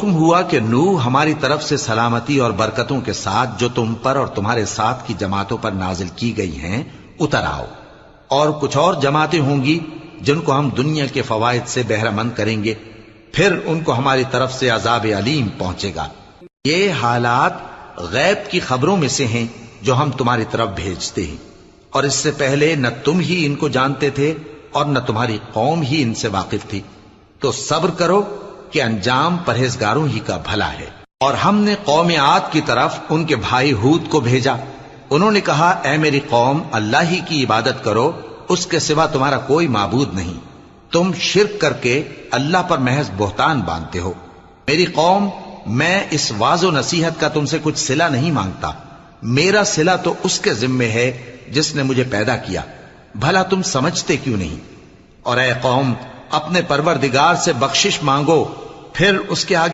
हुक्म हुआ कि नूह हमारी तरफ से सलामती और बरकतों के साथ जो तुम पर और तुम्हारे साथ की जमातों पर नाजिल की गई हैं उतर आओ, और कुछ और जमातें होंगी जिनको हम दुनिया के फवायद से बहरामंद करेंगे, फिर उनको हमारी तरफ से अजाब अलीम पहुंचेगा। ये हालात गैब की खबरों में से हैं जो हम तुम्हारी तरफ भेजते हैं, और इससे पहले न तुम ही इनको जानते थे और न तुम्हारी कौम ही इनसे वाकिफ थी। तो सब्र करो कि अंजाम परहेजगारों ही का भला है। और हमने कौम आद की तरफ उनके भाई हूद को भेजा। उन्होंने कहा, ऐ मेरी कौम, अल्लाह ही की इबादत करो, उसके सिवा तुम्हारा कोई माबूद नहीं। तुम शिर्क करके अल्लाह पर महज बोहतान बांधते हो। मेरी कौम, मैं इस वाजो नसीहत का तुमसे कुछ सिला नहीं मांगता। मेरा सिला तो उसके जिम्मे है जिसने मुझे पैदा किया। भला तुम समझते क्यों नहीं? और ऐ कौम, अपने परवरदिगार से बख्शिश मांगो, फिर उसके आगे